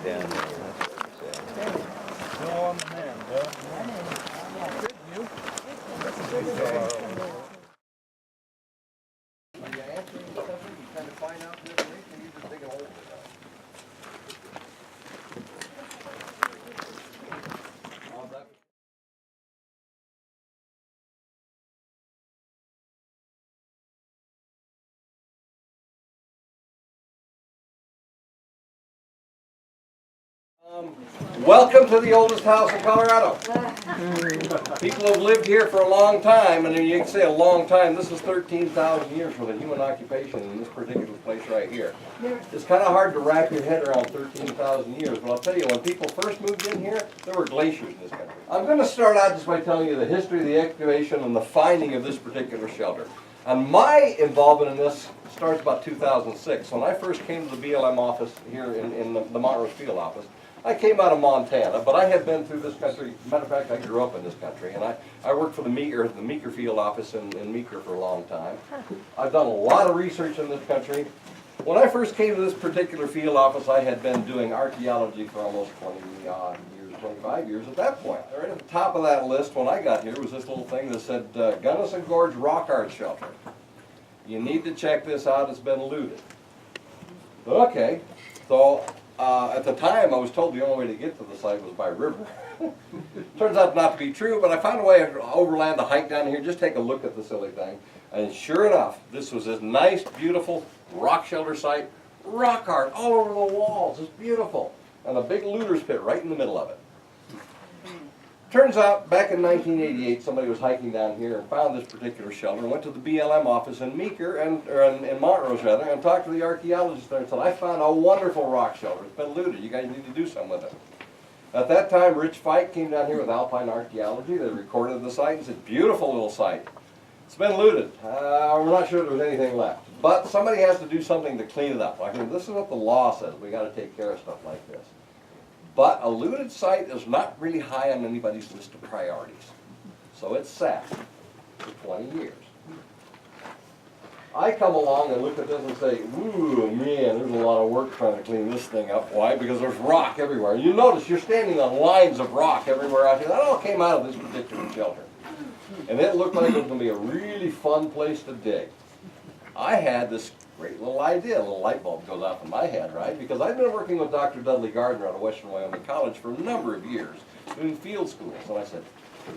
down there. Go on the man, Doug. Are you answering something? You trying to find out the information? You just dig a hole in it. Welcome to the oldest house in Colorado. People have lived here for a long time, and you can say a long time. This is 13,000 years with a human occupation in this particular place right here. It's kind of hard to wrap your head around 13,000 years, but I'll tell you, when people first moved in here, there were glaciers in this country. I'm going to start out just by telling you the history of the excavation and the finding of this particular shelter. And my involvement in this starts about 2006. When I first came to the BLM office here in the Montrose Field office, I came out of Montana, but I had been through this country. Matter of fact, I grew up in this country, and I worked for the Meeker Field office in Meeker for a long time. I've done a lot of research in this country. When I first came to this particular field office, I had been doing archaeology for almost 20-odd years, 25 years at that point. Right at the top of that list when I got here was this little thing that said Gunnison Gorge Rock Art Shelter. You need to check this out, it's been looted. Okay, so at the time, I was told the only way to get to the site was by river. Turns out not to be true, but I found a way overland to hike down here, just take a look at the silly thing. And sure enough, this was this nice, beautiful rock shelter site. Rock art all over the walls. It's beautiful. And a big looter's pit right in the middle of it. Turns out, back in 1988, somebody was hiking down here and found this particular shelter and went to the BLM office in Meeker, or in Montrose rather, and talked to the archaeologist there and said, I found a wonderful rock shelter. It's been looted. You guys need to do something with it. At that time, Rich Fike came down here with Alpine Archaeology. They recorded the site and said, beautiful little site. It's been looted. We're not sure there was anything left. But somebody has to do something to clean it up. I mean, this is what the law says. We got to take care of stuff like this. But a looted site is not really high on anybody's list of priorities. So it's sat for 20 years. I come along and look at this and say, ooh, man, there's a lot of work trying to clean this thing up. Why? Because there's rock everywhere. You notice you're standing on lines of rock everywhere out here. That all came out of this particular shelter. And it looked like it was going to be a really fun place to dig. I had this great little idea. A little light bulb goes off in my head, right? Because I've been working with Dr. Dudley Gardner out of Western Wyoming College for a number of years, doing field schools. And I said,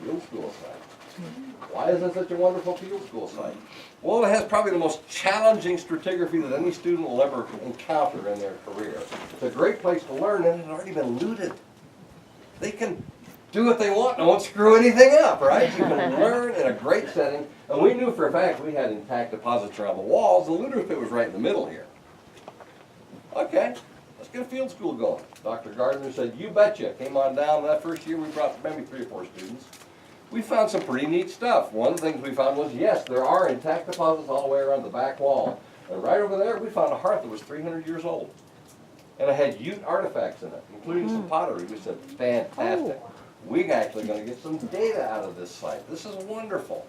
field school site? Why is it such a wonderful field school site? Well, it has probably the most challenging stratigraphy that any student will ever encounter in their career. It's a great place to learn, and it's already been looted. They can do what they want and won't screw anything up, right? You can learn in a great setting. And we knew for a fact we had intact deposits around the walls. The looter pit was right in the middle here. Okay, let's get a field school going. Dr. Gardner said, you betcha. Came on down. That first year we brought maybe 3 or 4 students. We found some pretty neat stuff. One of the things we found was, yes, there are intact deposits all the way around the back wall. And right over there, we found a hearth that was 300 years old. And it had Ute artifacts in it, including some pottery. We said, fantastic. We're actually going to get some data out of this site. This is wonderful.